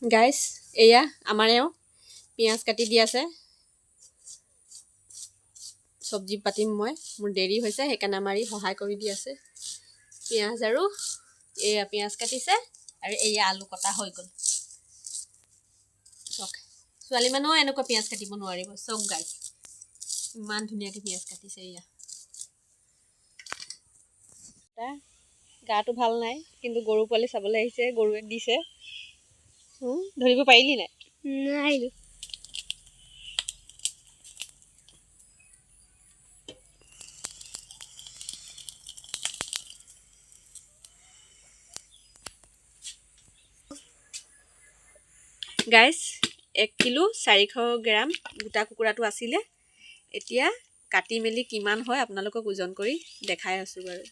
গাইছ এয়া আমাৰ এওঁ পিঁয়াজ কাটি দি আছে। চব্জি পাতিম মই, মোৰ দেৰি হৈছে সেইকাৰণে আমাৰ সহায় কৰি দি আছে। পিঁয়াজ আৰু এয়া পিঁয়াজ কাটিছে আৰু এয়া আলু কটা হৈ গ'ল। চাওক ছোৱালী মানুহ এনেকুৱা পিঁয়াজ কাটিব নোৱাৰিব। চাওক গাইছ ইমান ধুনীয়াকৈ পিঁয়াজ কাটিছে। এয়া গাটো ভাল নাই কিন্তু গৰু পোৱালি চাবলৈ আহিছে, গৰুৱে দিছে। ধৰিব পাৰিলি নাই? নোৱাৰিলো। গাইছ 1 কিলো 400 গ্ৰাম গোটা কুকুৰাটো আছিলে। এতিয়া কাটি মেলি কিমান হয় আপোনালোকক ওজন কৰি দেখাই আছোঁ বাৰু।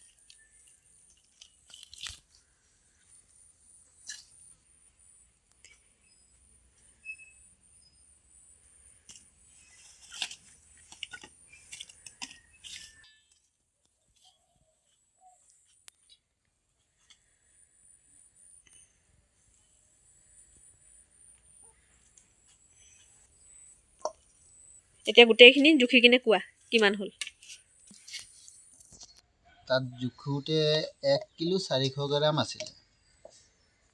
এতিয়া গোটেইখিনি জুখি কিনে কোৱা কিমান হ'ল? তাত জুখোতে 1 কিলো 400 গ্ৰাম আছিলে।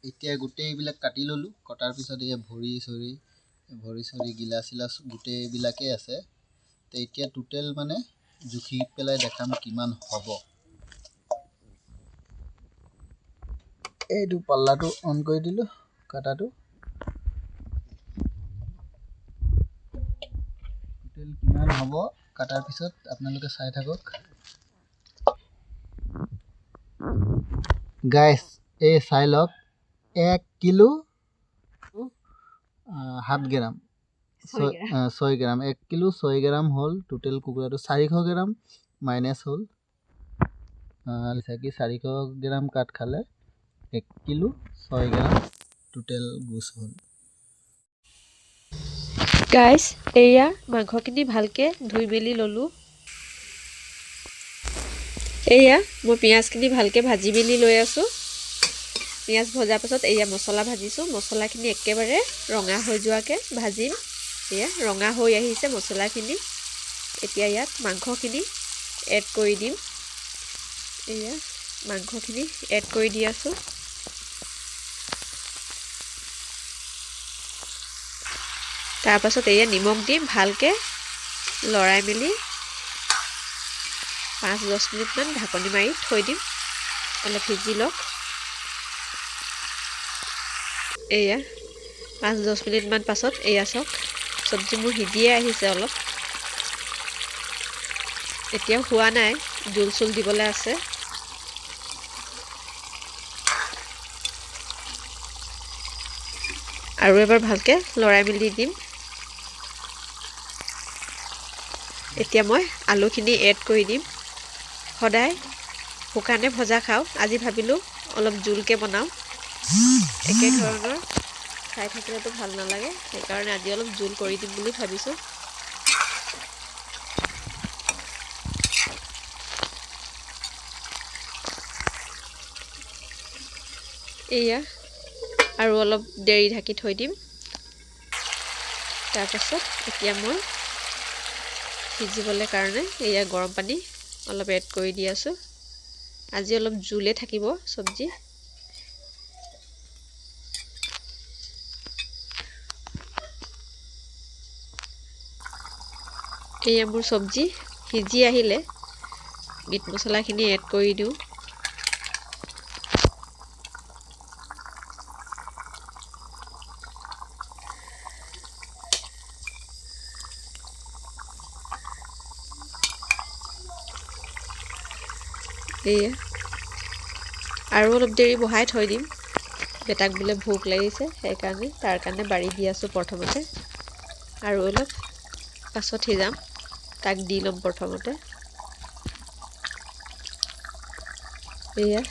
এতিয়া গোটেইবিলাক কাটি ল'লোঁ। কটাৰ পিছত এই ভৰি চৰি গিলা চিলা গোটেইবিলাকেই আছে। তো এতিয়া টোটেল মানে জুখি পেলাই দেখাম কিমান হ'ব। এইটো পাল্লাটো অন কৰি দিলোঁ কাটাটো। টোটেল কিমান হ'ব কাটাৰ পিছত আপোনালোকে চাই থাকক। গাইছ এই চাই লওক 1 কিলো 7 গ্ৰাম 6 গ্ৰাম 1 কিলো 6 গ্ৰাম হ'ল টোটেল কুকুৰাটো। 400 গ্ৰাম মাইনাছ হ'ল। 400 গ্ৰাম কাঠ খালে 1 কিলো 6 গ্ৰাম টোটেল গোছ হ'ল। গাইছ এয়া মাংসখিনি ভালকৈ ধুই মেলি ল'লোঁ। এয়া মই পিঁয়াজখিনি ভালকৈ ভাজি মেলি লৈ আছোঁ। পিঁয়াজ ভজাৰ পাছত এয়া মছলা ভাজিছোঁ। মছলাখিনি একেবাৰে ৰঙা হৈ যোৱাকৈ ভাজিম। এয়া ৰঙা হৈ আহিছে মছলাখিনি। এতিয়া ইয়াত মাংসখিনি এড কৰি দিম। এয়া মাংসখিনি এড কৰি দি আছোঁ। তাৰপাছত এয়া নিমখ দি ভালকৈ লৰাই মেলি 5-10 মিনিটমান ঢাকনি মাৰি থৈ দিম, অলপ সিজি লওক। এয়া 5-10 মিনিটমান পাছত এয়া চাওক চব্জি মোৰ সিজিয়ে আহিছে অলপ। এতিয়াও হোৱা নাই, জোল চোল দিবলৈ আছে। আৰু এবাৰ ভালকৈ লৰাই মেলি দিম। এতিয়া মই আলুখিনি এড কৰি দিম। সদায় শুকানে ভজা খাওঁ, আজি ভাবিলোঁ অলপ জোলকৈ বনাওঁ। একে ধৰণৰ খাই থাকিলেতো ভাল নালাগে, সেইকাৰণে আজি অলপ জোল কৰি দিম বুলি ভাবিছোঁ। এয়া আৰু অলপ দেৰি ঢাকি থৈ দিম। তাৰপাছত এতিয়া মই সিজিবলৈ কাৰণে এয়া গৰম পানী অলপ এড কৰি দি আছোঁ। আজি অলপ জোলে থাকিব চব্জি। এয়া মোৰ চব্জি সিজি আহিলে মিট মছলাখিনি এড কৰি দিওঁ। এয়া আৰু অলপ দেৰি বহাই থৈ দিম। বেটাক বোলে ভোক লাগিছে, সেইকাৰণে তাৰ কাৰণে বাঢ়ি দি আছোঁ প্ৰথমতে। আৰু অলপ পাছত সিজাম, তাক দি ল'ম প্ৰথমতে। এয়া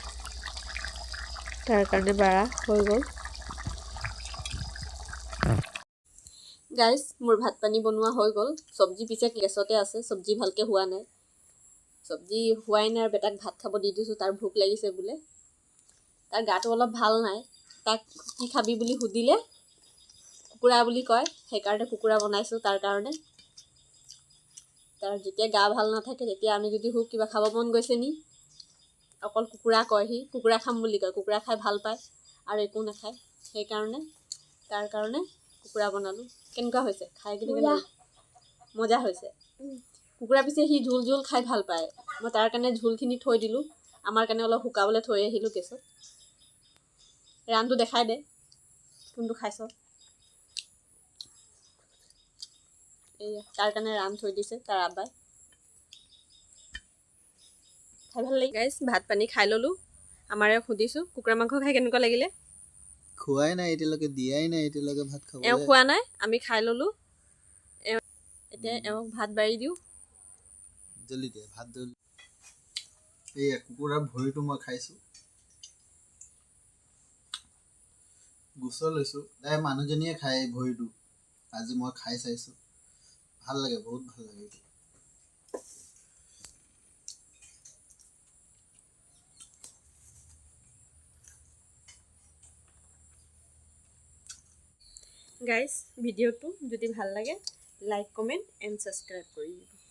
তাৰ কাৰণে বাঢ়া হৈ গ'ল। গাইছ মোৰ ভাত পানী বনোৱা হৈ গ'ল। চব্জি পিছে গেছতে আছে, চব্জি ভালকৈ হোৱা নাই। চব্জি হোৱাই নাই আৰু বেটাক ভাত খাব দি দিছোঁ, তাৰ ভোক লাগিছে বোলে। তাৰ গাটো অলপ ভাল নাই, তাক কি খাবি বুলি সুধিলে কুকুৰা বুলি কয়, সেইকাৰণে কুকুৰা বনাইছোঁ তাৰ কাৰণে। তাৰ যেতিয়া গা ভাল নাথাকে তেতিয়া আমি যদি হোক কিবা খাব মন গৈছে নি, অকল কুকুৰা কয়, সি কুকুৰা খাম বুলি কয়, কুকুৰা খাই ভাল পায় আৰু একো নাখায়, সেইকাৰণে তাৰ কাৰণে কুকুৰা বনালোঁ। কেনেকুৱা হৈছে খাই কিনে? মজা হৈছে। কুকুৰা পিছে সি ঝোল ঝোল খাই ভাল পায়, মই তাৰ কাৰণে ঝোলখিনি থৈ দিলোঁ, আমাৰ কাৰণে অলপ শুকাবলৈ থৈ আহিলোঁ গেছত। ৰানটো দেখাই দে কোনটো খাইছ। এইয়া তাৰ কাৰণে ৰান থৈ দিছে তাৰ আব্বাই। খাই ভাল লাগি গাইছ, ভাত পানী খাই ল'লোঁ। আমাৰে সুধিছোঁ কুকুৰা মাংস খাই কেনেকুৱা লাগিলে। খোৱাই নাই এতিয়ালৈকে, দিয়াই নাই এতিয়ালৈকে ভাত খাব। এওঁ খোৱা নাই, আমি খাই ল'লোঁ। এতিয়া এওঁক ভাত বাঢ়ি দিওঁ। জলদি দে ভাত জলদি। এইয়া কুকুৰাৰ ভৰিটো মই খাইছোঁ, গুচৰ লৈছোঁ। তাই মানুহজনীয়ে খায় এই ভৰিটো, আজি মই খাই চাইছোঁ, ভাল লাগে, বহুত ভাল লাগে এইটো। গাইজ ভিডিঅ'টো যদি ভাল লাগে লাইক কমেণ্ট এণ্ড ছাবস্ক্ৰাইব কৰি দিব।